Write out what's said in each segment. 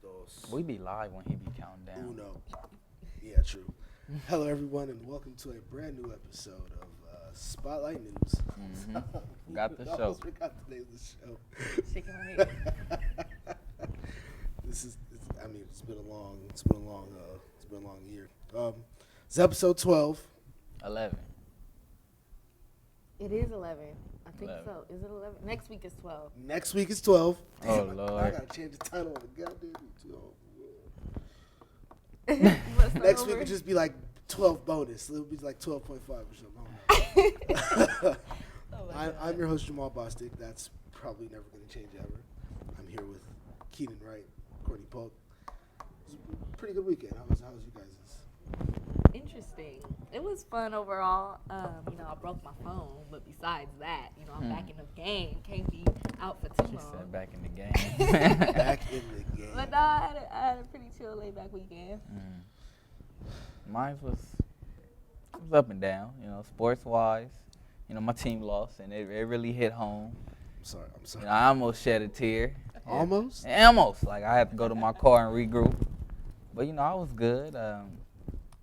dos. We be live when he be counting down. Uno. Yeah, true. Hello, everyone, and welcome to a brand new episode of Spotlight News. Mm-hmm. Got the show. Forgot the name of the show. Shaking my head. It's been a long year. It's episode 12. 11. It is 11. I think 11. so. Is it 11? Next week is 12. Next week is 12. Oh, Damn, Lord. I gotta change the title on the goddamn What's Next over? week would just be like 12 bonus. It'll be like 12.5 or something. Oh my God. I'm your host, Jamal Bostic. That's probably never going to change ever. I'm here with Keenan Wright, Courtney Polk. It was a pretty good weekend. How was you guys'? Interesting. It was fun overall. I broke my phone, but besides that, I'm back in the game. Can't be out for too She long. said back in the game. Back in the game. But no, I had a pretty chill, laid back weekend. Mine was up and down, sports wise. My team lost and it really hit home. I'm sorry. I almost shed a tear. Almost? Almost. Like I had to go to my car and regroup. But I was good.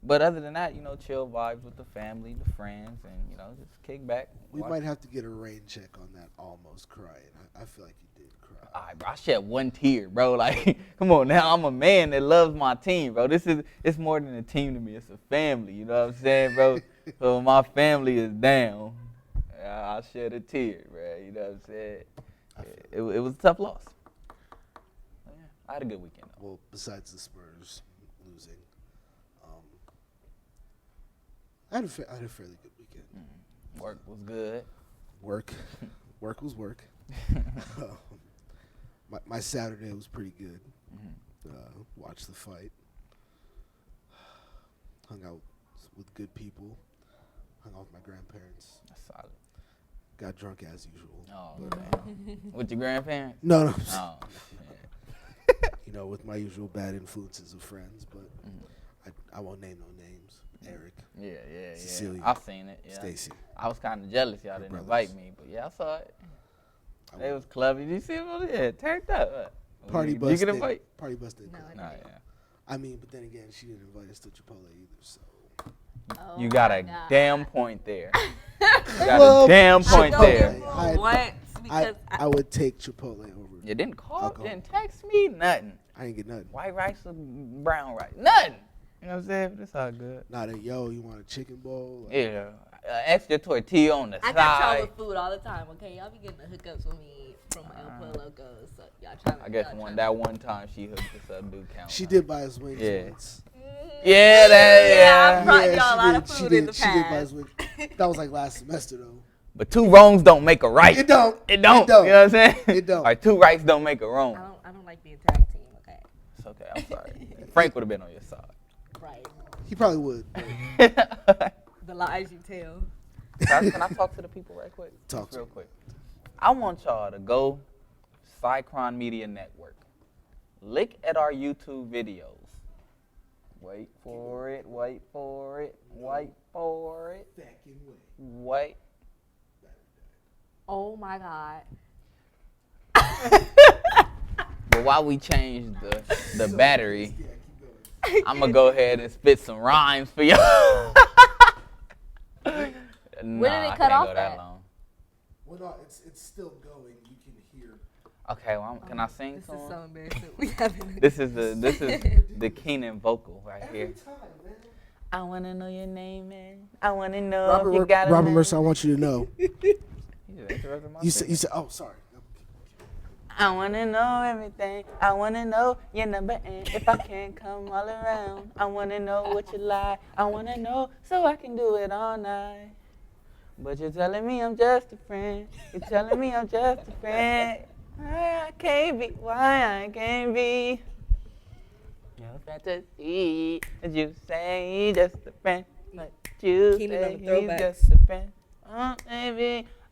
But other than that, chill vibes with the family, the friends, and just kick back. We might have to get a rain check on that almost crying. I feel like you did cry. All right, bro, I shed one tear, bro. Like, come on now. I'm a man that loves my team, bro. It's more than a team to me. It's a family. You know what I'm saying, bro? So when my family is down, I shed a tear, bro. You know what I'm saying? It was a tough loss. Yeah, I had a good weekend, though. Well, besides the Spurs losing, I had a fairly good weekend. Work was good. Work was work. My Saturday was pretty good. Watched the fight. Hung out with good people. Hung out with my grandparents. That's solid. Got drunk as usual. Oh, But, damn. With your grandparents? No. Oh, With my usual bad influences of friends, but I won't name no names. Eric. yeah. Cecilia. I seen it. Yeah. Stacy. I was kind of jealous y'all didn't brothers. invite me, but yeah, I saw it. They was clubbing. Did you see them over there? Turned up. Party You bus. get invite? Party bus didn't No, come. I Nah, didn't. yeah. But then again, she didn't invite us to Chipotle either. So Oh You got my a God. damn point there. You got Well, a damn point I don't there. give a I- what, because I would take Chipotle over. You didn't call, Alcohol. didn't text me, nothing. I ain't get nothing. White rice or brown rice, nothing. You know what I'm saying? But it's all good. Not a you want a chicken bowl? Like, Yeah, extra tortilla on the I got y'all side. with food all the time, okay? Y'all be getting the hookups with me from El Pollo Locos. So y'all trying to. I guess one time she hooked us up, do count. She did buy us wings Yeah. once. Yeah, I brought Yeah, y'all a lot of she food did, in the she did buy us past. wings. That was like last semester though. But two wrongs don't make a right. It don't. It don't. It don't. You know what I'm saying? It don't. All right, two rights don't make a wrong. I don't like being tag team, okay? It's okay. I'm sorry. Frank would have been on your side. Right. He probably would. but The lies you tell. Can I talk to the people right quick? Talk Just to real them. quick. I want y'all to go Cycron Media Network. Look at our YouTube videos. Wait for it. Wait for it. Wait for it. Back in way. Wait. Oh my God. But while we change the battery, Yeah, keep going. I'm gonna go ahead and spit some rhymes for y'all. Where did it I cut can't off go that at? long. Well, no, it's still going. You can hear. Okay, well, can I sing This to is him? so embarrassing. We haven't. This is the Keenan vocal right here. Every time, man. I wanna know your name, man. I wanna know if you Robert, got a Robert name. Mercer, I want you to know. Yeah, that's the rest of my You thing. said. Oh, sorry. I wanna know everything. I wanna know your number and if I can come all around. I wanna know what you like. I wanna know so I can do it all night. But you're telling me I'm just a friend. You're telling me I'm just a friend. I can't be why I can't be your fantasy. As you say he's just a friend, but you Keenan on say the he's throwbacks. just a friend.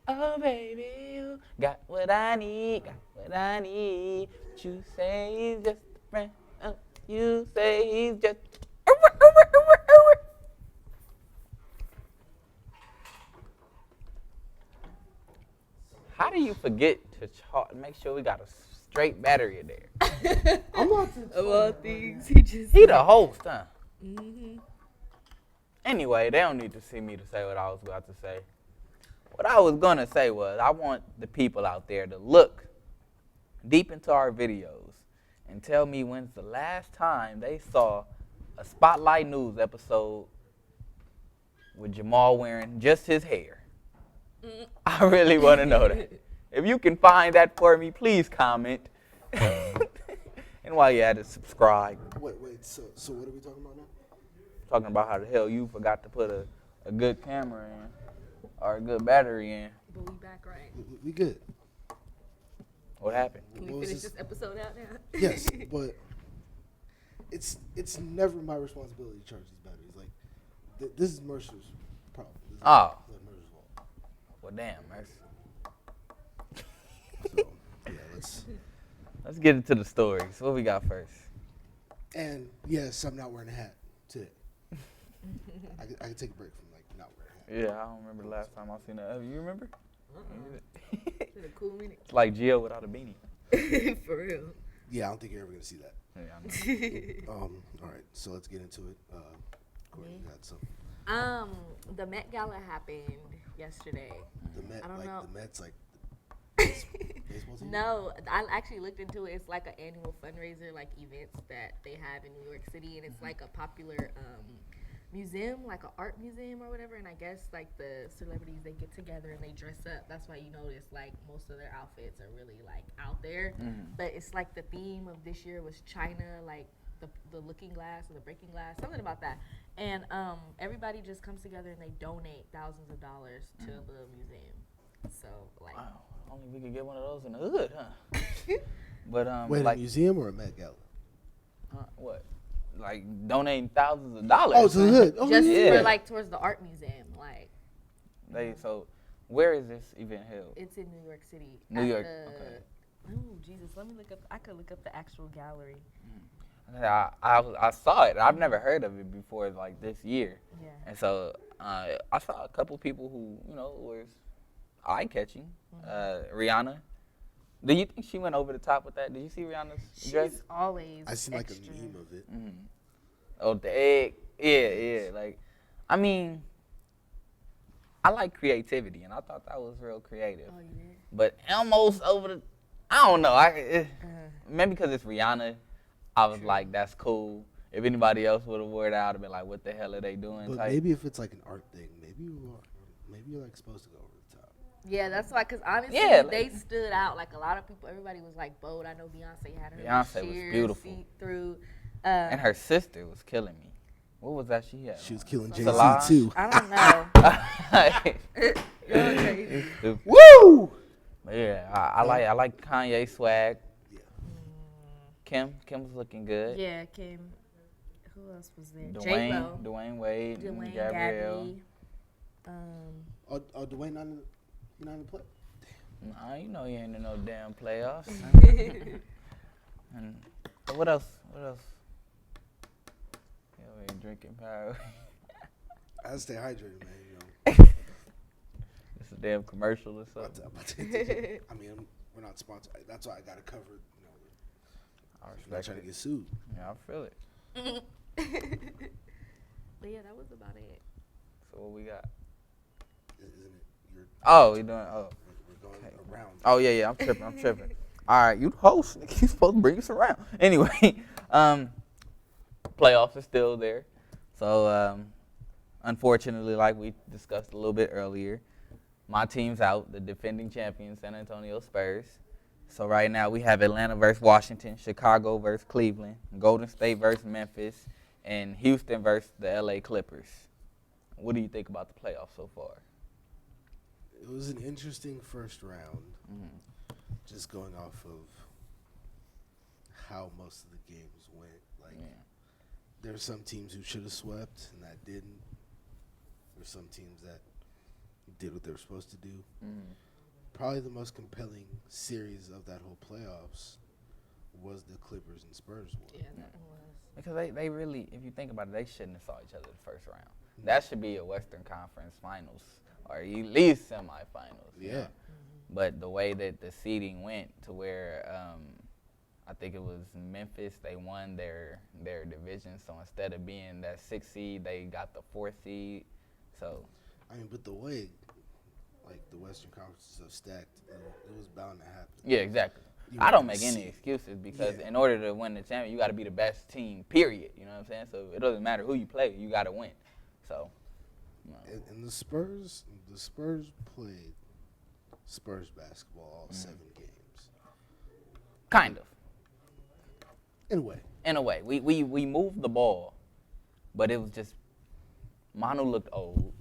Oh baby, you got what I need, got what I need. But you say he's just a friend. You say he's just. How do you forget to make sure we got a straight battery in there? I'm not to of all things, he just He the host, huh? Mm-hmm. Anyway, they don't need to see me to say what I was about to say. What I was going to say was I want the people out there to look deep into our videos and tell me when's the last time they saw a Spotlight News episode with Jamal wearing just his hair. I really want to know that. If you can find that for me, please comment. And while you're at it, subscribe. Wait. So what are we talking about now? Talking about how the hell you forgot to put a good camera in or a good battery in. But we back right. We good. What happened? Can What we was finish this? this episode out now? Yes, but it's never my responsibility to charge these batteries. Like this is Mercer's problem. This is Oh. Mercer's fault. Well, damn, Mercy. So yeah, Let's get into the stories. What we got first? and yes, I'm not wearing a hat today. I can take a break from like not wearing a hat. Yeah, I don't remember the last time I seen that. You remember? It's been a cool minute. It's like Gio without a beanie. For real. Yeah, I don't think you're ever gonna see that. Yeah, I know. All right, so let's get into it. Courtney got some. The Met Gala happened yesterday. The Met, I don't like know. the Mets, like baseball team. No, I actually looked into it. It's like an annual fundraiser, like events that they have in New York City, and it's like a popular museum, like an art museum or whatever. And I guess like the celebrities, they get together and they dress up. That's why you notice like most of their outfits are really like out there. But it's like the theme of this year was China, like the looking glass or the breaking glass, something about that. And everybody just comes together and they donate thousands of dollars to the museum. So like. Wow, only we could get one of those in the hood, huh? But Wait, like a museum or a Met Gala? what? Like donating thousands of dollars. Oh, to the hood. Oh, Just yeah. for like towards the art museum, like So, where is this event held? it's in New York City. New at York, the- okay. Oh Jesus, let me look up. I could look up the actual gallery. I saw it. I've never heard of it before, like this year. Yeah. And so I saw a couple people who was eye catching. Rihanna. Do you think she went over the top with that? Did you see Rihanna's dress? She's always. I seen like extra. a meme of it. Oh, the egg. Yeah. Like, I mean, I like creativity, and I thought that was real creative. Oh, you did? But almost over the, I don't know. Maybe because it's Rihanna, I was like, that's cool. If anybody else would have wore it out, I'd have been like, what the hell are they doing? But type. maybe if it's like an art thing, maybe you're like supposed to go over the top. Yeah, that's why. Cause honestly, Yeah, like- they stood out. Like a lot of people, everybody was like bold. I know Beyonce had her Beyonce was sheer beautiful. see-through. And her sister was killing me. What was that she had? She was killing Solange? Jay-Z too. I don't know. You're crazy. Stupid. Woo! But yeah, I like Kanye swag. Yeah. Kim was looking good. Yeah, Kim. Who else was there? Dwayne J-Lo. Wade, Dwayne, Gabrielle. Gabby. Oh, Dwayne not in the play. Nah, you know you ain't in no damn playoffs. And what else? Yeah, we ain't drinking power. I gotta stay hydrated, man. You know. It's a damn commercial or something. I mean, we're not sponsored. That's why I gotta cover. You know, I I'm not respect trying to it. get sued. Yeah, I feel it. But yeah, that was about it. So what we got? Isn't it? Oh, we doing. Oh, We're going around. oh yeah. I'm tripping. All right, you the host. You supposed to bring us around. Anyway, playoffs are still there. So unfortunately, like we discussed a little bit earlier, my team's out. The defending champions, San Antonio Spurs. So right now we have Atlanta versus Washington, Chicago versus Cleveland, Golden State versus Memphis, and Houston versus the LA Clippers. What do you think about the playoffs so far? It was an interesting first round. Just going off of how most of the games went. Like, there are some teams who should have swept and that didn't. There's some teams that did what they were supposed to do. Probably the most compelling series of that whole playoffs was the Clippers and Spurs one. Yeah, that was. Because they really, if you think about it, they shouldn't have saw each other the first round. That should be a Western Conference Finals or at least semifinals. Yeah. But the way that the seeding went to where I think it was Memphis. They won their division, so instead of being that 6th seed, they got the 4th seed. So, I mean, but the way, like, the Western Conference is so stacked, it was bound to happen. yeah, exactly. You I were don't gonna make any see- excuses because Yeah. in order to win the championship, you got to be the best team, period. You know what I'm saying? So it doesn't matter who you play, you got to win. So, you know. And the Spurs played Spurs basketball all 7 games. Kind of. Anyway, In a way, we moved the ball, but it was just Manu looked old,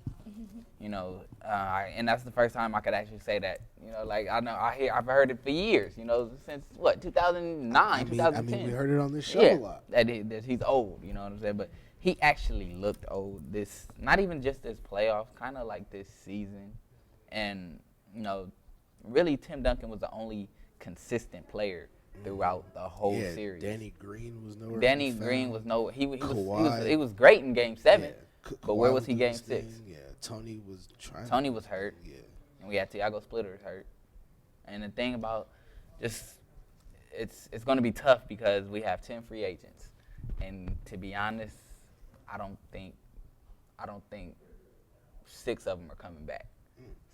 you know, and that's the first time I could actually say that. You know, like I've heard it for years. You know, since what 2009, 2010. I mean, we heard it on this show yeah, a lot. that he's old. You know what I'm saying? But he actually looked old. This not even just this playoffs, kind of like this season, and you know, really Tim Duncan was the only consistent player throughout the whole Yeah, series. Danny Green was nowhere. Danny to be Green found. was no. He was Kawhi. he was great in Game 7, Yeah, but where Kawhi was he doing Game his 6? thing. Yeah, Tony was trying. Tony was hurt, Yeah, and we had Tiago Splitters hurt. And the thing about just it's going to be tough because we have 10 free agents, and to be honest, I don't think 6 of them are coming back.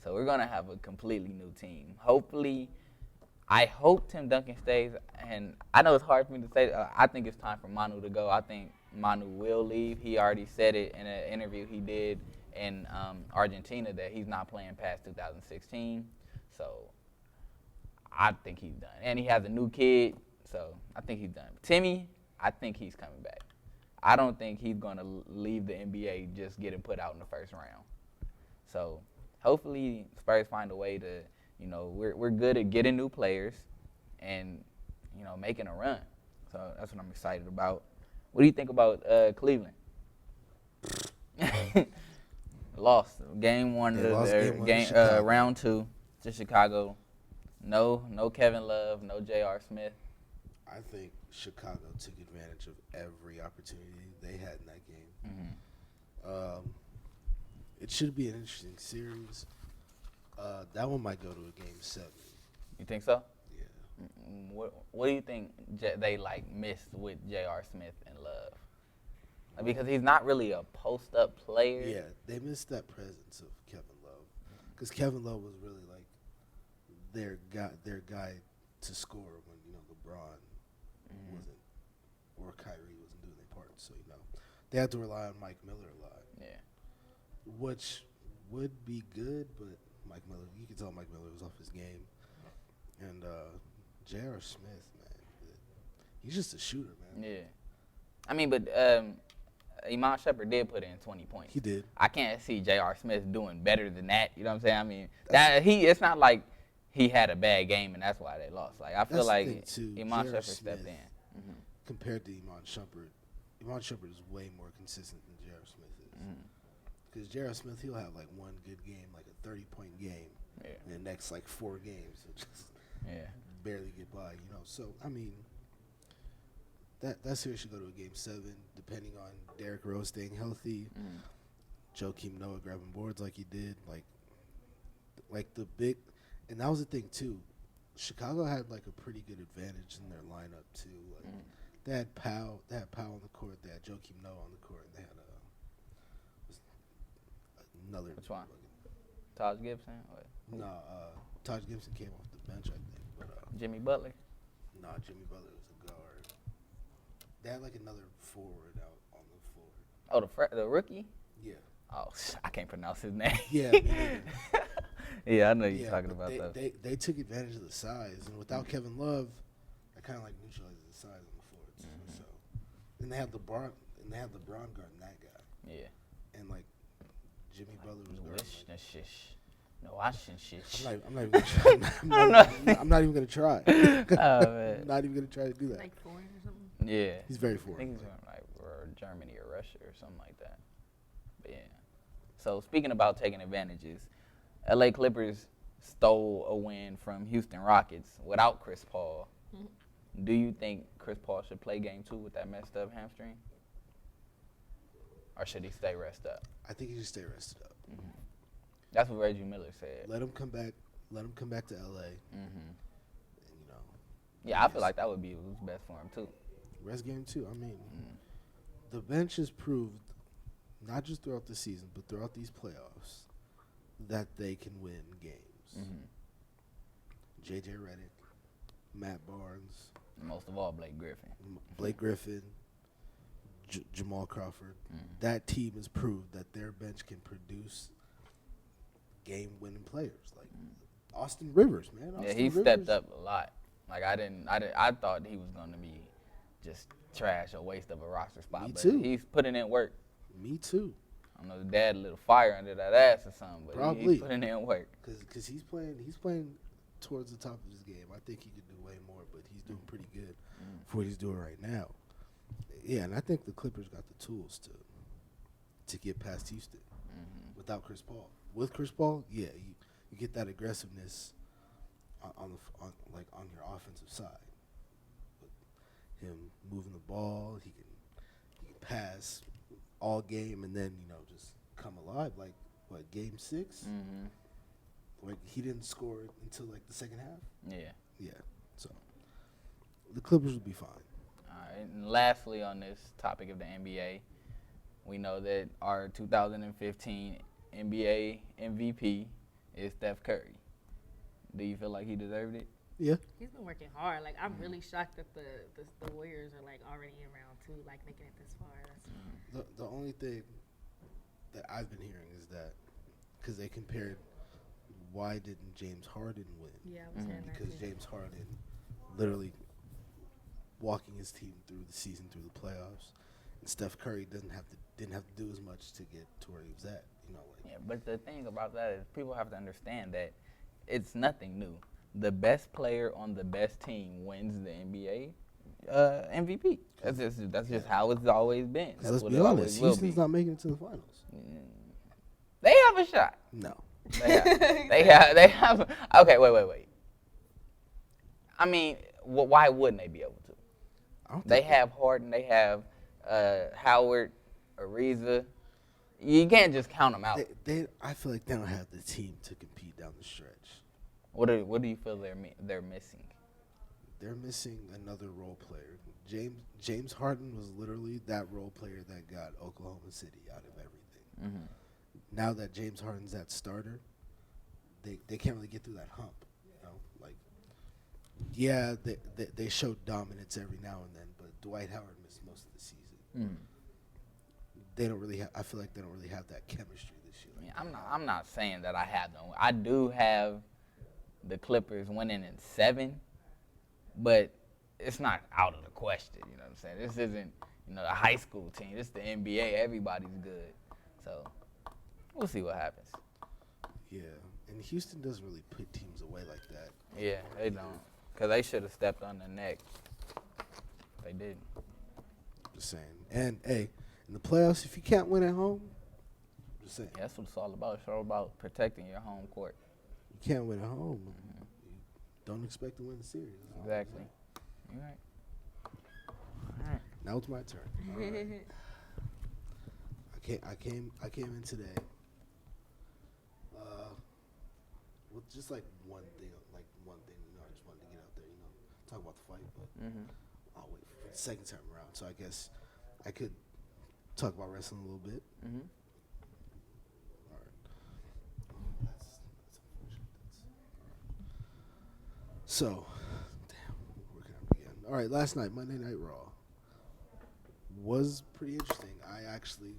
So we're gonna have a completely new team. Hopefully. I hope Tim Duncan stays, and I know it's hard for me to say. I think it's time for Manu to go. I think Manu will leave. He already said it in an interview he did in Argentina that he's not playing past 2016. So I think he's done. And he has a new kid, so I think he's done. Timmy, I think he's coming back. I don't think he's going to leave the NBA just getting put out in the first round. So hopefully Spurs find a way to, you know, we're good at getting new players and, you know, making a run. So that's what I'm excited about. What do you think about Cleveland? Lost game 1 They of lost their game 1 to Chicago. round 2 to Chicago. No Kevin Love, no J.R. Smith. I think Chicago took advantage of every opportunity they had in that game. Mm-hmm. It should be an interesting series. That one might go to a game 7. You think so? Yeah. What do you think they missed with J.R. Smith and Love? Because he's not really a post-up player. Yeah, they missed that presence of Kevin Love, because Kevin Love was really like their guy to score when LeBron wasn't or Kyrie wasn't doing their part. So they had to rely on Mike Miller a lot. Yeah. Which would be good, but Mike Miller, you can tell Mike Miller was off his game. And J.R. Smith, man, he's just a shooter, man. Yeah. I mean, but Iman Shumpert did put in 20 points. He did. I can't see J.R. Smith doing better than that. You know what I'm saying? I mean, it's not like he had a bad game and that's why they lost. Like I feel That's like the thing, too. Iman J.R. Shumpert stepped Smith, in. Mm-hmm. Compared to Iman Shumpert is way more consistent than J.R. Smith is. Because J.R. Smith, he'll have like one good game, like a 30-point game, and the next like 4 games, he'll just barely get by. So I mean, that series should go to a game 7, depending on Derrick Rose staying healthy, Joakim Noah grabbing boards like he did, like the big, and that was the thing too. Chicago had like a pretty good advantage in their lineup too. Like they had Powell on the court, they had Joakim Noah on the court, and they had another. Which one? Taj Gibson? What? No, Taj Gibson came off the bench, I think. But Jimmy Butler? no, Jimmy Butler was a guard. They had like another forward out on the floor. Oh, the rookie? Yeah. Oh, I can't pronounce his name. Yeah. Me neither. Yeah, I know you're Yeah, talking but about that. they took advantage of the size, and without Kevin Love, that kind of like neutralizes the size on the floor too. So, and they had LeBron guarding that guy, Yeah. and like Jimmy Butler was guarding. No, I shouldn't shish. I'm not even gonna try. I'm not even gonna try. Oh, man. I'm not even gonna try to do that. Like foreign or something. Yeah. He's very I foreign. think he's from or Germany or Russia or something like that. But yeah. So speaking about taking advantages, LA Clippers stole a win from Houston Rockets without Chris Paul. Do you think Chris Paul should play game 2 with that messed up hamstring? Or should he stay rested up? I think he should stay rested up. That's what Reggie Miller said. Let him come back. Let him come back to LA. Mm-hmm. And, Yeah, I feel like that would be what's best for him too. Rest game too. I mean, the bench has proved, not just throughout the season, but throughout these playoffs, that they can win games. Mm-hmm. J.J. Redick, Matt Barnes, Most of all, Blake Griffin. Blake Griffin, Jamal Crawford. Mm-hmm. That team has proved that their bench can produce game-winning players. Like Austin Rivers, man. Yeah, Austin he Rivers, stepped up a lot. Like I thought he was gonna be just trash, a waste of a roster spot. Me but too. He's putting in work. Me too. I don't know, the dad a little fire under that ass or something, but Probably. he's putting in work. Because he's playing towards the top of his game. I think he could do way more, but he's doing pretty good for what he's doing right now. Yeah, and I think the Clippers got the tools to get past Houston without Chris Paul. With Chris Paul, yeah, you get that aggressiveness on your offensive side. With him moving the ball, he can pass all game and then just come alive. Like what, game 6? Like he didn't score until like the second half. Yeah. So the Clippers will be fine. All right. And lastly, on this topic of the NBA, we know that our 2015 NBA MVP is Steph Curry. Do you feel like he deserved it? Yeah. He's been working hard. Like, I'm really shocked that the Warriors are like already in round 2, like making it this far. The only thing that I've been hearing is that because they compared why didn't James Harden win? Yeah, I was hearing that Because too. James Harden literally walking his team through the season, through the playoffs, and Steph Curry didn't have to do as much to get to where he was at. Yeah, but the thing about that is people have to understand that it's nothing new. The best player on the best team wins the NBA MVP. That's just how it's always been. That's Let's what be it honest, always will Houston's be. not making it to the finals. They have a shot. No. They have. Okay, wait. I mean, why wouldn't they be able to? I don't They think have Harden. They have Howard, Ariza. You can't just count them out. I feel like they don't have the team to compete down the stretch. What do you feel they're missing? They're missing another role player. James Harden was literally that role player that got Oklahoma City out of everything. Now that James Harden's that starter, they can't really get through that hump. Like, yeah, they showed dominance every now and then, but Dwight Howard missed most of the season. They don't really I feel like they don't really have that chemistry this year. I mean, I'm not saying that I have them. I do have the Clippers winning in 7, but it's not out of the question. You know what I'm saying? This isn't a high school team. This is the NBA. Everybody's good. So we'll see what happens. Yeah, and Houston doesn't really put teams away like that. Yeah, they don't. Because they should have stepped on the neck. They didn't. Just saying. And, hey, in the playoffs, if you can't win at home, just saying. Yeah, that's what it's all about. It's all about protecting your home court. You can't win at home. You don't expect to win the series. Exactly. You're right. All right. Now it's my turn. I came in today with just like one thing. I just wanted to get out there, talk about the fight, but I'll wait for the second time around. So I guess I could talk about wrestling a little bit. All right. That's unfortunate. So, damn, where can I begin? All right, last night, Monday Night Raw was pretty interesting. I actually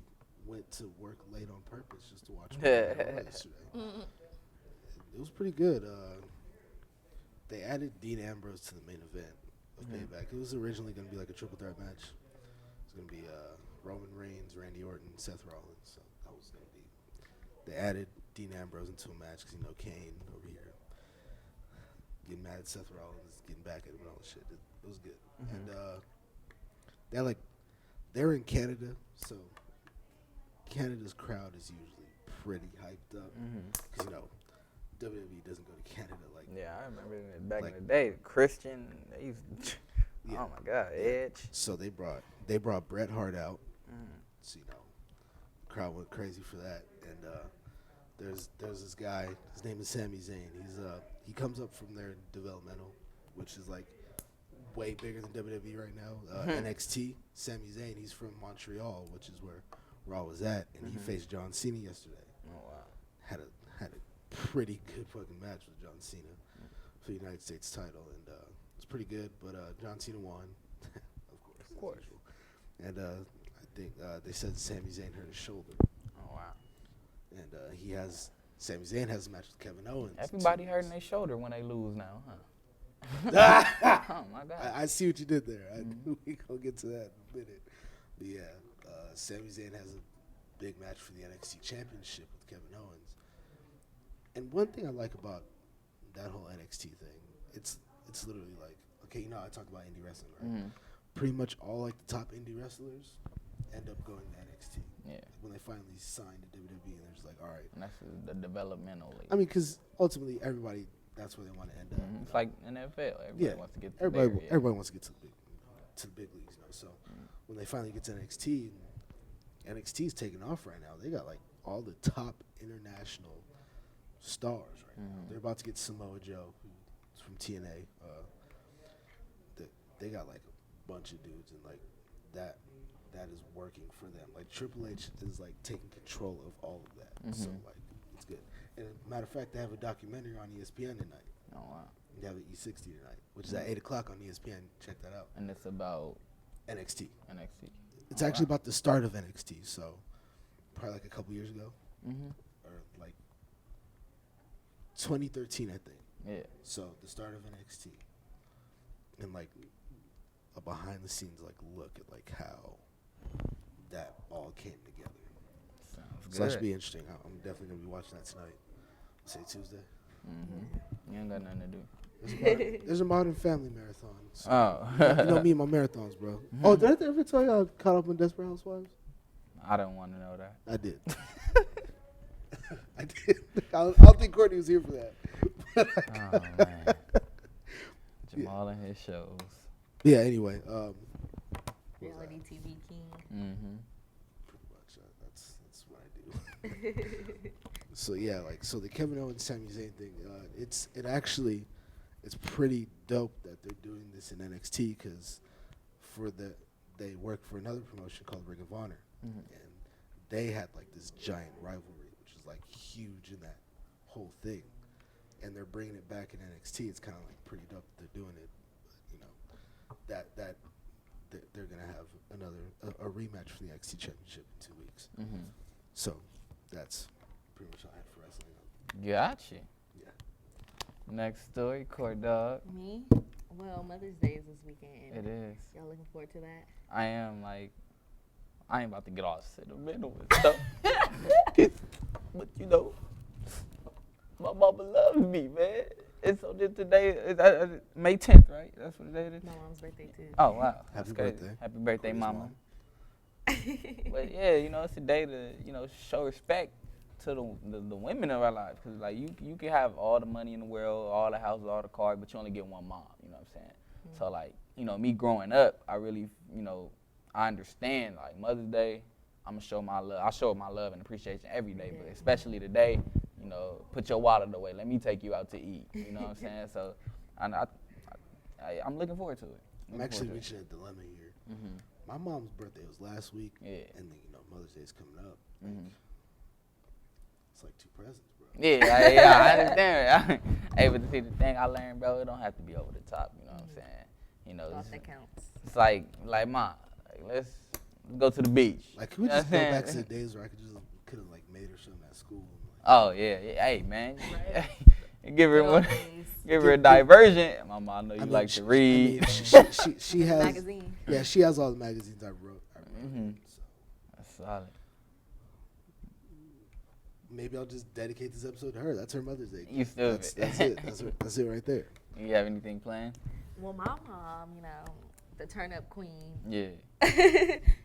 went to work late on purpose just to watch Monday Night Raw yesterday. It was pretty good. They added Dean Ambrose to the main event of Payback. It was originally going to be like a triple threat match. It was going to be Roman Reigns, Randy Orton, Seth Rollins. So that was going to be. They added Dean Ambrose into a match because Kane over here getting mad at Seth Rollins, getting back at him and all that shit. It was good. And they're in Canada, so Canada's crowd is usually pretty hyped up because WWE doesn't go to Canada like. Yeah, I remember back in the day, Christian. They used Yeah. Oh my God, Edge. So they brought Bret Hart out. So the crowd went crazy for that. And there's this guy. His name is Sami Zayn. He comes up from their developmental, which is like way bigger than WWE right now. NXT, Sami Zayn, he's from Montreal, which is where Raw was at, and he faced John Cena yesterday. Oh wow. Had a pretty good fucking match with John Cena for the United States title, and it's pretty good. But John Cena won, of course. As usual. And I think they said Sami Zayn hurt his shoulder, Oh wow. and Sami Zayn has a match with Kevin Owens. Everybody hurting their shoulder when they lose now, huh? Oh my God. I see what you did there. We gonna get to that in a minute. But yeah, Sami Zayn has a big match for the NXT Championship with Kevin Owens. And one thing I like about that whole NXT thing, it's literally like, okay, you know, I talk about indie wrestling, right? Mhm. Pretty much all like the top indie wrestlers end up going to NXT. Yeah. When they finally sign to WWE, and they're just like, all right. And that's the developmental league. I mean, because ultimately everybody, that's where they want to end up. Mhm. It's like NFL. Everybody wants to get to everybody, there, yeah. everybody wants to get to the big leagues, you know. So when they finally get to NXT, NXT's taking off right now. They got like all the top international stars right now. They're about to get Samoa Joe, who's from TNA. They got like a bunch of dudes, and like that is working for them. Like Triple H is like taking control of all of that. So like it's good. And matter of fact, they have a documentary on ESPN tonight. Oh wow. They have an E60 tonight, which is at 8 o'clock on ESPN. Check that out. And it's about NXT. NXT. It's actually about the start of NXT. So probably like a couple years ago, or like 2013, I think. Yeah. So the start of NXT, and like a behind the scenes like look at like how that all came together. Sounds So good. that should be interesting. I'm definitely gonna be watching that tonight. Say Tuesday. You ain't got nothing to do. There's a Modern Family marathon. So Oh. you know me and my marathons, bro. Oh, did I ever tell you I caught up on Desperate Housewives? I don't want to know that. I did. I did. I don't think Courtney was here for that. Oh man. Jamal and his shows. Yeah. Anyway, Reality TV king. pretty much that's what I do. So yeah, like the Kevin Owens Sami Zayn thing. It's pretty dope that they're doing this in NXT because they work for another promotion called Ring of Honor, and they had like this giant rivalry, which is like huge in that whole thing, and they're bringing it back in NXT. It's kind of like pretty dope that they're doing it. You know, that they're gonna have a rematch for the NXT Championship in 2 weeks. So that's pretty much all I had for wrestling. Gotcha. Yeah. Next story, Court Dog. Me? Well, Mother's Day is this weekend. It is. Y'all looking forward to that? I am I ain't about to get all sentimental and stuff. But you know, my mama loves me, man. And so this today is May 10th, right? That's what it is. My mom's birthday too. Oh wow. That's Happy crazy. birthday. Happy birthday, Courtney's mama. mom. But yeah, you know, it's a day to, you know, show respect to the women of our lives. Cause like you can have all the money in the world, all the houses, all the cars, but you only get one mom. You know what I'm saying? So like, you know, me growing up, I really, you know, I understand like Mother's Day. I'm gonna show my love. I show my love and appreciation every day, but especially today. You know, put your wallet away. Let me take you out to eat. You know what I'm saying? So, I'm looking forward to it. I'm actually reaching a dilemma here. My mom's birthday was last week, and then Mother's Day is coming up. It's like two presents, bro. Yeah, I understand. Hey, but see, the thing I learned, bro, it don't have to be over the top. You know what I'm saying? You know, Thought that counts. it's like Ma, like, let's go to the beach. Like, can we just go back to the days where I could have like made her something at school? And, like, Oh yeah. Hey man, give her Good one. old days. Give her a diversion. Mama, I know you I mean, like she- to I read. mean, she has. Magazine. Yeah, she has all the magazines I wrote. So That's solid. maybe I'll just dedicate this episode to her. That's her Mother's Day. You stupid. That's it. That's it right there. You have anything planned? Well, my mom, you know, the turn-up queen. Yeah.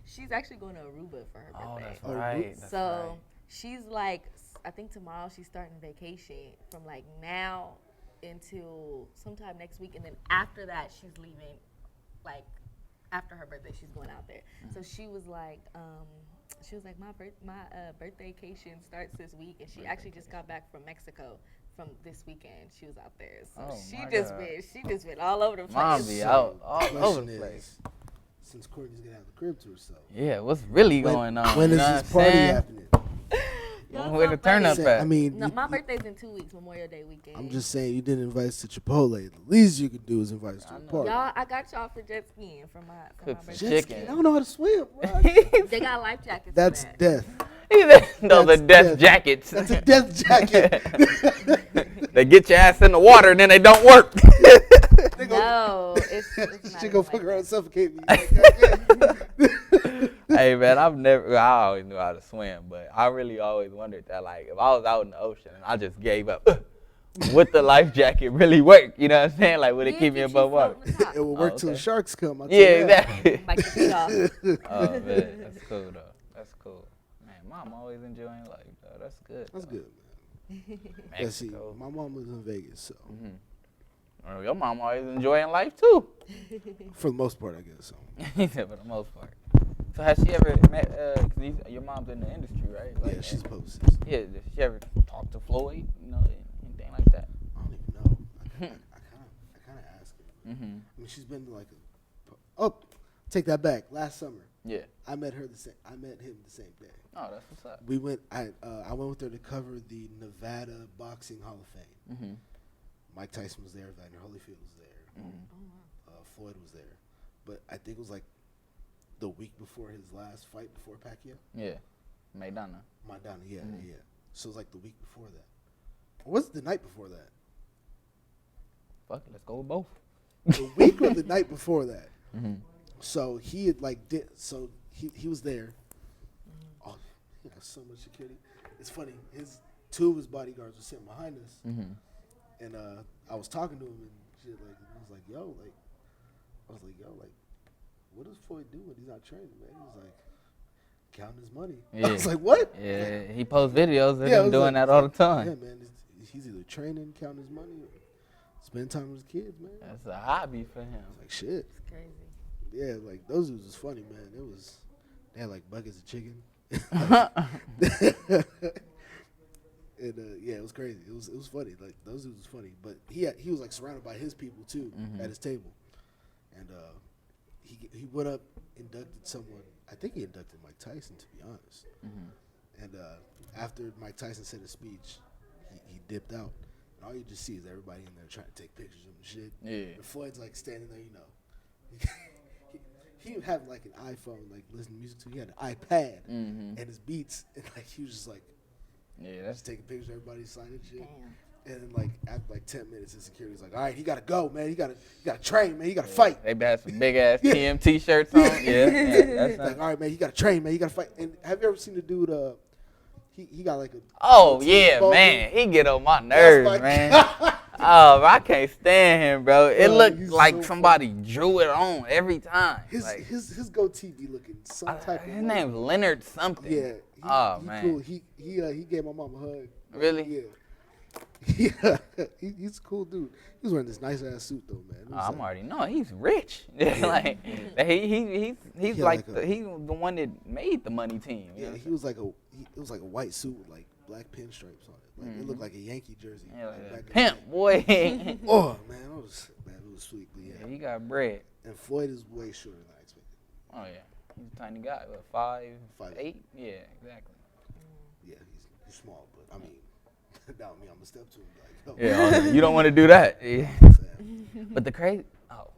She's actually going to Aruba for her Oh, birthday. that's Oh, right. That's So right. she's like, I think tomorrow she's starting vacation from like now until sometime next week, and then after that she's leaving. Like after her birthday, she's going out there. So she was like, my birthday vacation starts this week, and she actually just got back from Mexico from this weekend. She was out there, so Oh, she my just God. been all over the place. Mom be out all over Question the is, place. since Courtney's gonna have the crib to herself, Yeah, what's really going on? when you is know this what I'm party saying? happening? Y'all Where so the turn up funny. at? I mean, No, my birthday's in 2 weeks, Memorial Day weekend. I'm just saying you didn't invite us to Chipotle. The least you could do is invite us to I a know. party. Y'all, I got y'all for jet skiing for my Cook some birthday. Jet ski, chicken. I don't know how to swim, bro. They got life jackets. That's for that. death. Those are That's death death. jackets. That's a death jacket. They get your ass in the water and then they don't work. No, it's not She even gonna like fuck around and that. suffocate me. Like, Hey man, I always knew how to swim, but I really always wondered that, like, if I was out in the ocean and I just gave up, would the life jacket really work? You know what I'm saying? Like, would it Yeah, keep me you above water? floating on top. it will work Oh, till the okay. sharks come. I'll tell Yeah, you that. exactly. Bite your feet off. Oh man, that's cool though. That's cool. Man, mom always enjoying life though. That's good. That's though. good, man. Yeah, see, Mexico. my mom lives in Vegas, so Oh, your mom always enjoying life too. for the most part, I guess. So. He said for the most part. So has she ever met? Your mom's in the industry, right? Like, Yeah, she's a publicist. Yeah, did she ever talk to Floyd? You know, anything like that? I don't even know. I kind of asked her. Mm-hmm. I mean, she's been to like take that back. Last summer, Yeah. I met him the same day. Oh, that's what's up. We went. I went with her to cover the Nevada Boxing Hall of Fame. Mm-hmm. Mike Tyson was there. Evander Holyfield was there. Floyd was there. But I think it was like the week before his last fight before Pacquiao. Yeah. Maidana. Madonna, yeah. So it was like the week before that. Or was it the night before that? Fuck it, let's go with both. The week or the night before that. Mm-hmm. So he had he was there. Oh, he has so much security. It's funny. Two of his bodyguards were sitting behind us, Mm-hmm. and I was talking to him and shit. Like I was like, yo, what does Floyd do when he's not training, man? He was like, counting his money. Yeah. I was like, what? Yeah, he posts videos of Yeah, I him was doing like- that all the Yeah, time. man. He's either training, counting his money, or spending time with his kids, man. That's a hobby for him. I was like, shit. It's crazy. Yeah, like those dudes was funny, man. They had like buckets of chicken. And yeah, it was crazy. It was funny. Like those dudes was funny, but he was like surrounded by his people too at his table, and he went up, inducted someone. I think he inducted Mike Tyson, to be honest. And after Mike Tyson said his speech, he dipped out, and all you just see is everybody in there trying to take pictures of him and shit. Yeah. And Floyd's like standing there, you know. He would have like an iPhone, like listen to music to. He had an iPad and his beats, and like he was just like. Yeah, that's Just taking pictures of everybody signing shit. Damn. And then like after like 10 minutes, the security's like, all right, he gotta go, man. He gotta train, man. He gotta fight. They had some big ass Yeah. TM t-shirts on. Yeah, that's Like, all right, man, he gotta train, man. He gotta fight. And have you ever seen the dude? He got like a. Oh team yeah, ball man, game. he get on my nerves, my man. God. Oh, I can't stand him, bro. It Bro, looked he's like so somebody drew it on every time. His Like, his goatee be looking some type of. his name's Leonard something. Yeah. Oh he man. Cool. He gave my mom a hug. Really? Yeah. Yeah, he's a cool dude. He was wearing this nice ass suit though, man. It was I'm like- already knowing he's rich. like he's Yeah, like like he's the one that made the money team. You Yeah, know? he was like it was like a white suit with like black pinstripes on it. Like it looked like a Yankee jersey. Yeah, like, like back that. in the Pimp boy. day. Oh man, it was sweet. But Yeah, yeah. he got bread. And Floyd is way shorter than I expected. Oh yeah, he's a tiny guy. What, 5'8"? Yeah, exactly. Yeah, he's small, but I mean, down me, I'm gonna step to him like, Yeah, you don't want to do that. Yeah. Fam. But the crazy. Oh,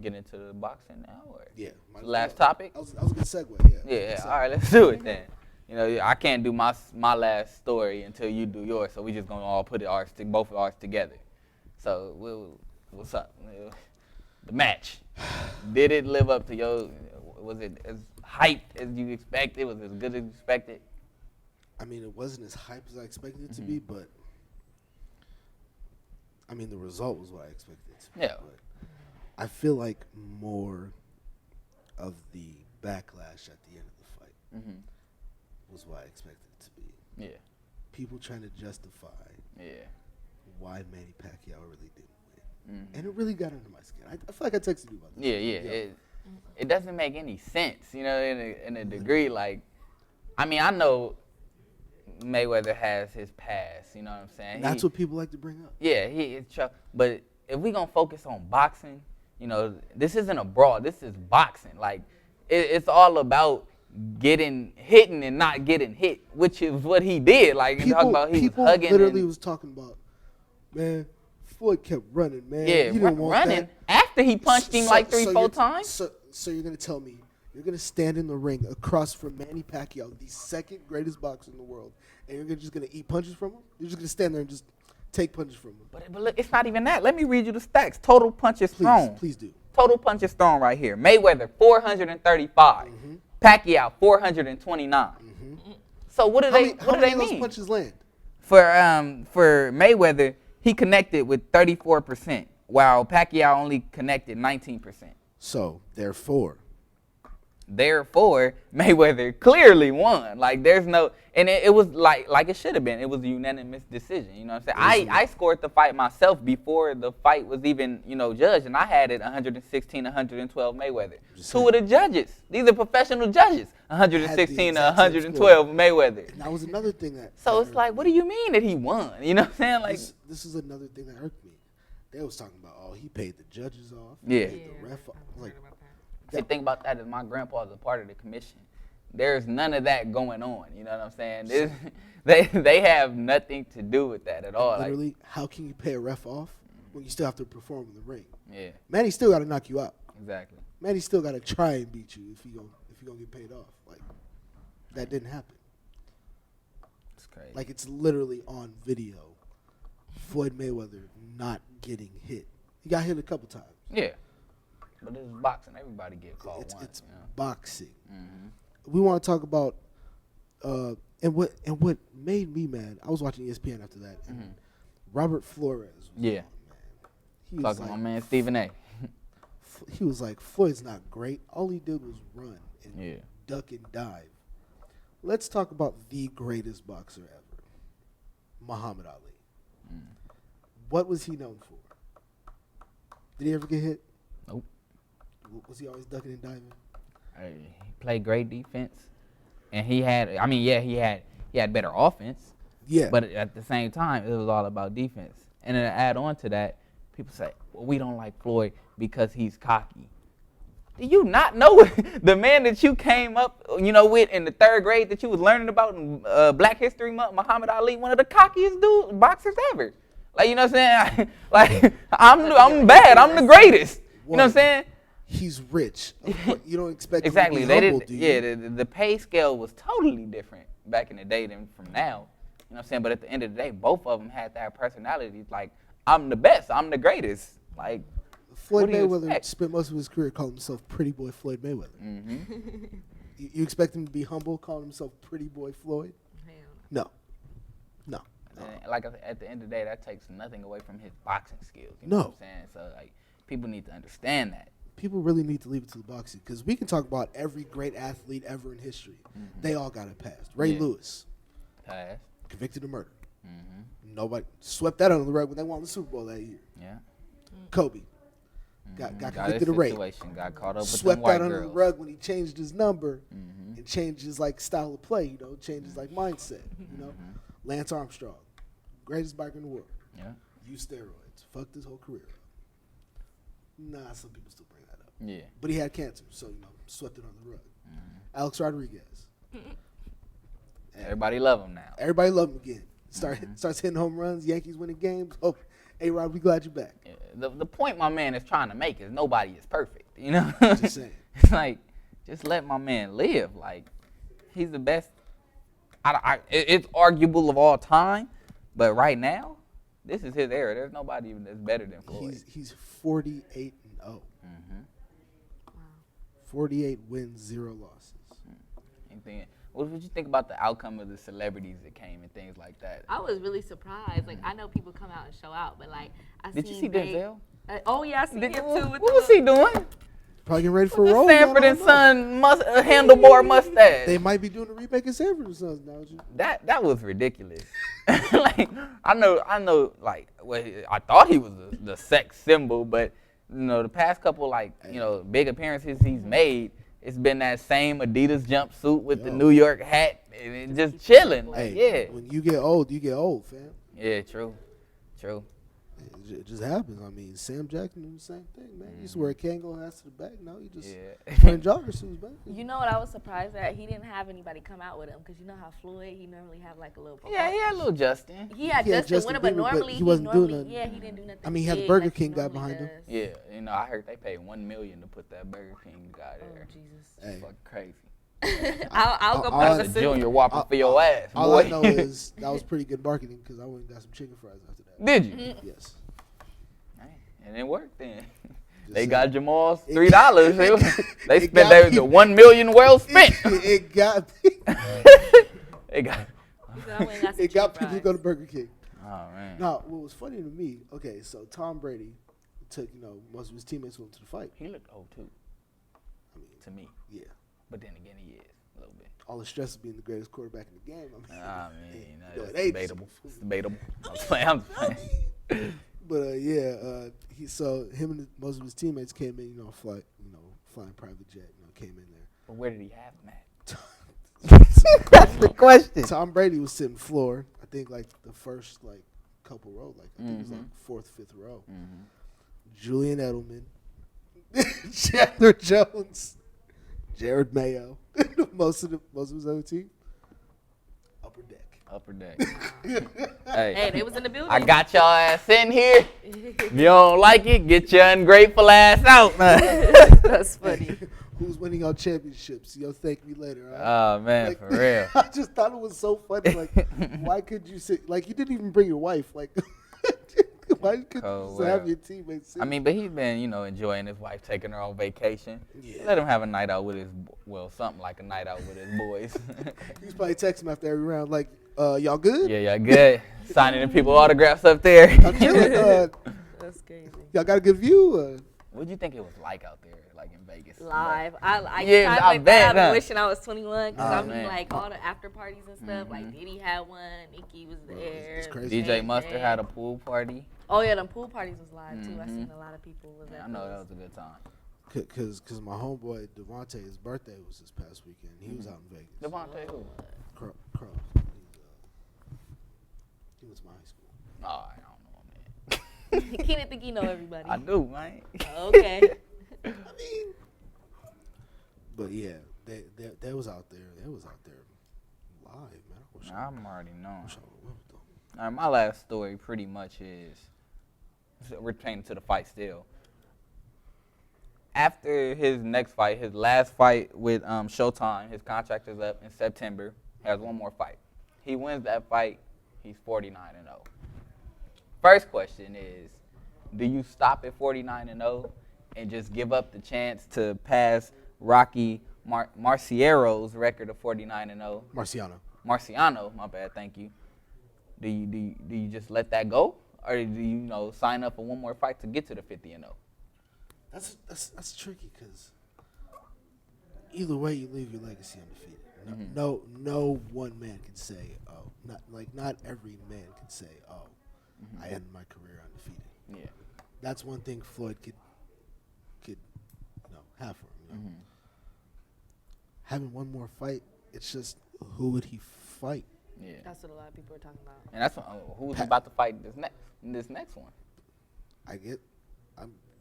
get into the boxing now, or Yeah. might as last well. topic? I was a good segue. Yeah. Yeah, Good segue. all right, let's do it then. You know, I can't do my last story until you do yours, so we just gonna all put both of ours together. So, what's up? The match. Did it live up to your? Was it as hyped as you expected? Was it as good as you expected? I mean, it wasn't as hype as I expected it to be, but I mean, the result was what I expected it to be. Yeah. But I feel like more of the backlash at the end of the fight was what I expected it to be. Yeah, People trying to justify yeah. why Manny Pacquiao really didn't win. And it really got under my skin. I feel like I texted you about this. Yeah. It doesn't make any sense, you know, in a degree. Like, I mean, I know Mayweather has his past. You know what I'm saying? That's what people like to bring up. Yeah, but if we gonna focus on boxing, this isn't a brawl. This is boxing. Like, it's all about hitting and not getting hit, which is what he did. Like, talking about he was hugging. People literally was talking about, man, Floyd kept running, man. Yeah, you didn't want running that. after he punched him like 3-4 times. So you're gonna tell me you're gonna stand in the ring across from Manny Pacquiao, the second greatest boxer in the world, and you're just gonna eat punches from him? You're just gonna stand there and just take punches from him? But look, it's not even that. Let me read you the stats. Total punches thrown. Please do. Total punches thrown right here. Mayweather 435. Pacquiao 429. So what do they mean? How many of those punches land? For Mayweather, he connected with 34%, while Pacquiao only connected 19%. So therefore, Mayweather clearly won. Like, there's no, and it was like it should have been. It was a unanimous decision. You know what I'm saying? I scored the fight myself before the fight was even, judged, and I had it 116-112 Mayweather. Two of the judges, these are professional judges, 116-112 Mayweather. And that was another thing that. So it's like, what do you mean that he won? You know what I'm saying? Like, this is another thing that irked me. They was talking about, he paid the judges off. Yeah. He paid the ref off. Like, the thing about that is my grandpa's a part of the commission. There's none of that going on. You know what I'm saying? They have nothing to do with that at all. Literally, how can you pay a ref off when you still have to perform in the ring? Yeah. Manny still got to knock you out. Exactly. Manny still got to try and beat you if you gonna get paid off. Like, that didn't happen. It's crazy. Like, it's literally on video. Floyd Mayweather not getting hit. He got hit a couple times. Yeah. But this is boxing. Everybody get caught once. It's boxing. Mm-hmm. We want to talk about and what made me mad. I was watching ESPN after that. And Robert Flores. Was Yeah. on, man. He was Talking like, to my man Stephen A. He was like, Floyd's not great. All he did was run and duck and dive. Let's talk about the greatest boxer ever, Muhammad Ali. What was he known for? Did he ever get hit? Nope. Was he always ducking and diving? He played great defense, and he had better offense. Yeah. But at the same time, it was all about defense. And then to add on to that, people say, well, we don't like Floyd because he's cocky. Do you not know the man that you came up, with in the 3rd grade that you was learning about in Black History Month, Muhammad Ali, one of the cockiest boxers ever? Like, you know what I'm saying? Like, I'm bad. I'm the greatest. You know what I'm saying? He's rich. You don't expect exactly. him to be humble, didn't. do you? Yeah, the pay scale was totally different back in the day than from now. You know what I'm saying? But at the end of the day, both of them had that personality. Like, I'm the best. I'm the greatest. Like, Floyd what do you Mayweather expect? spent most of his career calling himself Pretty Boy Floyd Mayweather. Mm-hmm. You expect him to be humble, calling himself Pretty Boy Floyd? No. And like I said, at the end of the day, that takes nothing away from his boxing skills. You No. know what I'm saying? So, like, people need to understand that. People really need to leave it to the boxing because we can talk about every great athlete ever in history. They all got it passed. Ray Lewis, Pass. convicted of murder. Mm-hmm. Nobody swept that under the rug when they won the Super Bowl that year. Yeah. Kobe got Got convicted his of rape. situation. Got caught up with Swept them white that under girls. the rug when he changed his number Mm-hmm. and changed his style of play. Changed his mindset. Lance Armstrong, greatest biker in the world. Yeah. Used steroids. Fucked his whole career up. Nah, some people still bring that up. Yeah. But he had cancer, so swept it under the rug. Alex Rodriguez. Everybody love him now. Everybody love him again. Starts hitting home runs. Yankees winning games. Oh, A-Rod, we glad you're back. Yeah. The point my man is trying to make is nobody is perfect. You know. Just saying. It's like, just let my man live. Like, he's the best. It's arguable of all time, but right now, this is his era. There's nobody even that's better than Floyd. He's 48-0. Mm-hmm. Wow. 48 wins, 0 losses. What would you think about the outcome of the celebrities that came and things like that? I was really surprised. Like, I know people come out and show out, but Did you see Denzel? Oh yeah, I seen him too. What was he doing? Probably getting ready for a The role. Sanford and Son handlebar mustache. They might be doing a remake of Sanford and Sons now. That was ridiculous. Like, I know. Like, well, I thought he was the sex symbol, but the past couple big appearances he's made, it's been that same Adidas jumpsuit with the Yo. New York hat and just chilling. Like, Hey, when you get old, fam. yeah, true. It just happens. I mean, Sam Jackson did the same thing, man. He used to wear a Kangol hats to the back. Now he just wearing jogger suits, man. You know what I was surprised at? He didn't have anybody come out with him because you know how Floyd, he normally have like a little. Yeah, he had a little Justin. He had Yeah, Justin with him, but Bieber, normally he wasn't doing nothing. Yeah, he didn't do nothing. I mean, he had the big Burger like he King guy normally behind him. does. Yeah, I heard they paid $1 million to put that Burger King guy Oh there. Jesus. Hey. Fucking crazy. I'll go I'll- put That's the a junior whopper for your ass, All boy. I know is that was pretty good marketing because I went and got some chicken fries after that. Did you? Yes. And it worked then. Just They saying. got Jamal's $3. They It spent got the people- $1 million well spent. It got me. They got. It got people to go to Burger King. Oh man. Now, what was funny to me? Okay, so Tom Brady took most of his teammates with him to the fight. He looked old too. I mean, To me, yeah, but then again, he is a little bit. all the stress of being the greatest quarterback in the game. I mean, you know, that's it ain't- debatable. It's debatable. I'm just playing. I'm just playing. But him and most of his teammates came in, flying private jet, came in there. But where did he have him at? That's the question. Tom Brady was sitting floor. I think like the first couple row, I think it was like fourth, fifth row. Julian Edelman, Chandler Jones, Jared Mayo, most of his other team. Upper deck. Upper deck. Hey, Hey, they was in the building. I got y'all ass in here. If you don't like it, get your ungrateful ass out. That's funny. Who's winning our championships? You'll thank me later. All right? Oh man, for real. I just thought it was so funny. Like, why could you sit? Like, you didn't even bring your wife. Like, why couldn't you just have your teammates sit? I mean, but he's been, enjoying his wife, taking her on vacation. Yeah. Let him have a night out with something like a night out with his boys. He's probably texting him after every round, like, y'all good? yeah, good. Signing the people autographs up there. I'm chilling. That's crazy. Y'all got a good view? What do you think it was like out there, like in Vegas? Live. I Yeah, kind I of bet, like huh? wishing I was 21 because Oh, I mean man. like all the after parties and stuff. Like Diddy had one, Nicki was there. it's crazy. DJ Mustard had a pool party. Oh yeah, them pool parties was live too. I seen a lot of people was Yeah, at I know those. that was a good time. Because my homeboy, Devontae, his birthday was this past weekend. He was out in Vegas. Devontae who? Cross. He was my high school. Oh, I don't know, man. He didn't think he know everybody. I do, man. Okay. I mean, but yeah, they was out there. They was out there live, man. I wish I'm already knowing. wish I would've went with them. All right, my last story pretty much is pertaining to the fight still. After his next fight, his last fight with Showtime, his contract is up in September. He has one more fight. He wins that fight, he's 49-0. First question is, do you stop at 49-0 and just give up the chance to pass Rocky Marciero's record of 49-0? Marciano, my bad, thank you. Do you just let that go, or do you sign up for one more fight to get to the 50-0? That's tricky because either way you leave your legacy undefeated. No one man can say, oh, not every man can say, oh, I ended my career undefeated. Yeah. That's one thing Floyd could have for him. Having one more fight, it's just who would he fight? Yeah. That's what a lot of people are talking about. And that's who's about to fight this next one.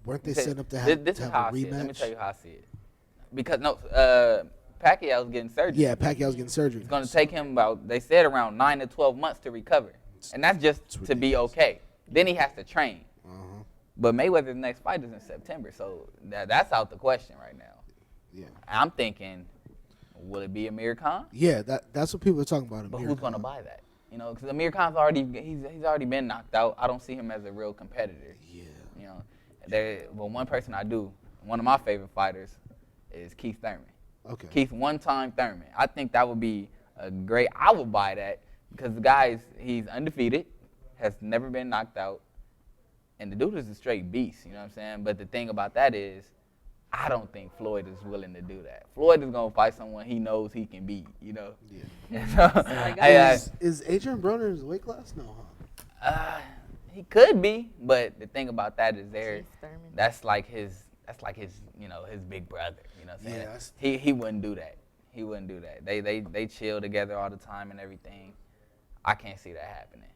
Weren't they Okay, set up to have, this to is have how a I see it. Let me rematch? tell you how I see it. Because Pacquiao's getting surgery. Yeah, Pacquiao's getting surgery. It's going to take him they said around 9 to 12 months to recover. And that's just to be okay. Then he has to train. But Mayweather's next fight is in September, so that's out the question right now. Yeah. I'm thinking, will it be Amir Khan? Yeah, that's what people are talking about. But Amir who's going to Khan. buy that? Because Amir Khan's he's already been knocked out. I don't see him as a real competitor. Yeah. One person one of my favorite fighters is Keith Thurman. Okay. Keith one-time Thurman. I think that would be I would buy that because the guy, he's undefeated, has never been knocked out, and the dude is a straight beast, you know what I'm saying? But the thing about that is, I don't think Floyd is willing to do that. Floyd is going to fight someone he knows he can beat, Yeah. So, Is Adrian Broner in his weight class? No, huh? he could be, but the thing about that is Keith Thurman. that's like his that's like his, his big brother. You know what I'm saying? Yeah, He wouldn't do that. He wouldn't do that. They chill together all the time and everything. I can't see that happening.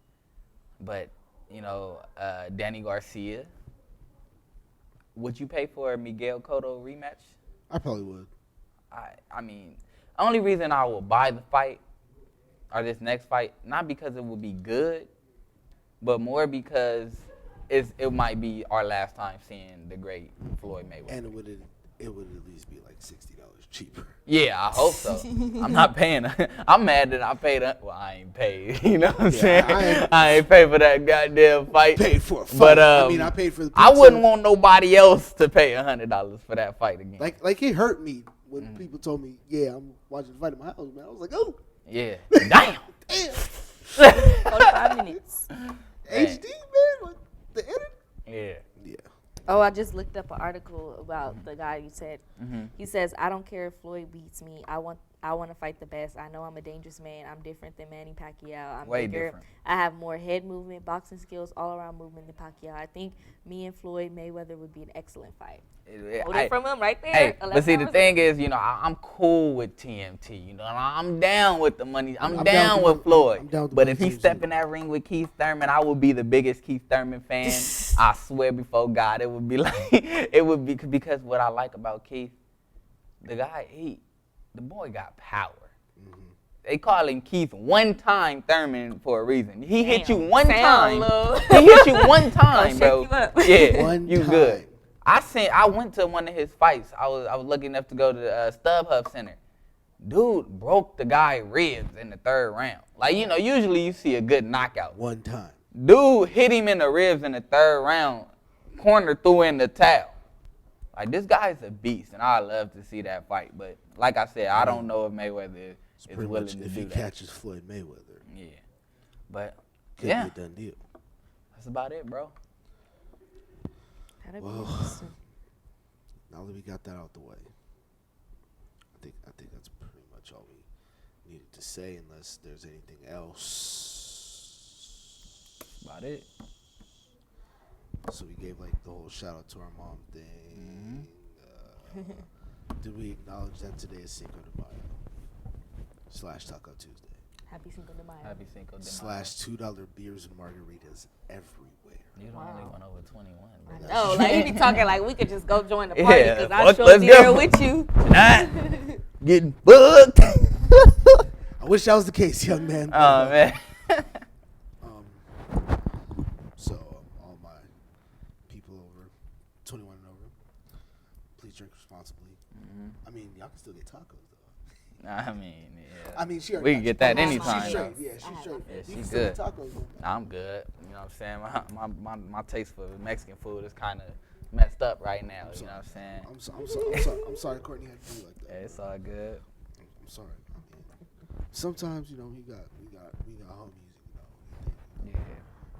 But, Danny Garcia, would you pay for a Miguel Cotto rematch? I probably would. I mean, only reason I will buy the fight or this next fight, not because it would be good, but more because it might be our last time seeing the great Floyd Mayweather. And it would at least be like $60 cheaper. Yeah, I hope so. I'm not paying. I'm mad that I paid. Well, I ain't paid. You know what I'm saying? I ain't paid for that goddamn fight. Paid for a fight. But I paid for the pizza. I wouldn't want nobody else to pay $100 for that fight again. Like it hurt me when people told me, yeah, I'm watching the fight in my house, man. I was like, oh. Yeah. Damn. 45 minutes. HD, man. Like, the edit. Yeah. Yeah. Oh, I just looked up an article about the guy you said. Mm-hmm. He says, I don't care if Floyd beats me. I want to fight the best. I know I'm a dangerous man. I'm different than Manny Pacquiao. I'm Way bigger. different. I have more head movement, boxing skills, all-around movement than Pacquiao. I think me and Floyd Mayweather would be an excellent fight. Hold it from him right there. Hey, but see, the thing is, I'm cool with TMT. I'm down with the money. I'm down with Floyd. But if he step in that ring with Keith Thurman, I would be the biggest Keith Thurman fan. I swear before God, it would be because what I like about Keith, the guy, the boy got power. Mm-hmm. They call him Keith one-time Thurman for a reason. He hit you one time. He hit you one time, bro. Yeah, you good. I went to one of his fights. I was lucky enough to go to the StubHub Center. Dude broke the guy ribs in the third round. Like, usually you see a good knockout. One time. Dude hit him in the ribs in the third round. Corner threw in the towel. Like, this guy's a beast, and I love to see that fight. But like I said, I don't know if Mayweather is willing to do that. If he catches Floyd Mayweather. Yeah. But, could be a done deal. That's about it, bro. Well, now that we got that out the way, I think that's pretty much all we needed to say, unless there's anything else. About it. So we gave like the whole shout out to our mom thing. Did we acknowledge that today is Cinco De Mayo / Taco Tuesday? Happy Cinco de Mayo. Happy Cinco de Mayo. / $2 beers and margaritas everywhere. You're the only one over 21. Bro. No, like he be talking like we could just go join the party Yeah, because I sure be there with you. Not getting booked. I wish that was the case, young man. Oh man. So all my people over 21 and over, please drink responsibly. Mm-hmm. I mean, y'all can still get tacos though. I mean, yeah. I mean, we can get that anytime. She's straight. Yeah, she's straight. Yeah, You she's can still good. get tacos though. Nah, I'm good. You know what I'm saying? My taste for Mexican food is kind of messed up right now. You know what I'm saying? I'm sorry, Courtney had to do like that. Yeah, it's all good. I'm sorry. I mean, sometimes we got homies. Yeah.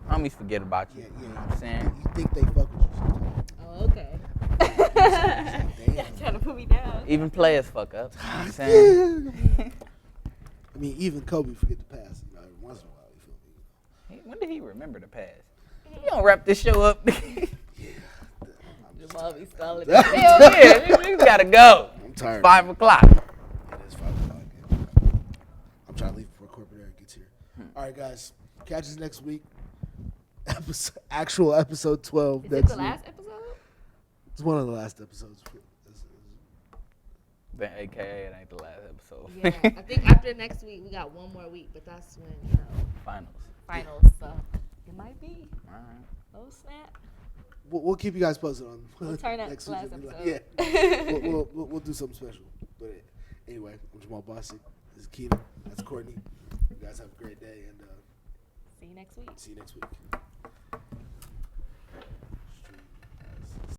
Homies forget about you. Yeah. You know what I'm saying? You think they fuck with you sometimes. Oh, okay. Damn. Trying to put me down. Even players fuck up. You know what I'm saying? I mean, even Kobe forget to pass. Every once in a while, you feel me? When did he remember to pass? He don't wrap this show up. Jamal be stalling. Hell yeah, we gotta go. I'm tired. It's 5 o'clock. It is 5 o'clock. I'm trying to leave before corporate Eric gets here. All right, guys. Catch us next week. Actual episode 12. Is it the last episode? It's one of the last episodes. Then AKA it ain't the last episode. Yeah, I think after next week we got one more week, but that's when finals. So it might be. All right. Oh snap! We'll keep you guys posted on We'll turn up next the last week. episode. Yeah, we'll do something special. But anyway, I'm Jamal Bossick. This is Keenan. That's Courtney. You guys have a great day, and See you next week. see you next week.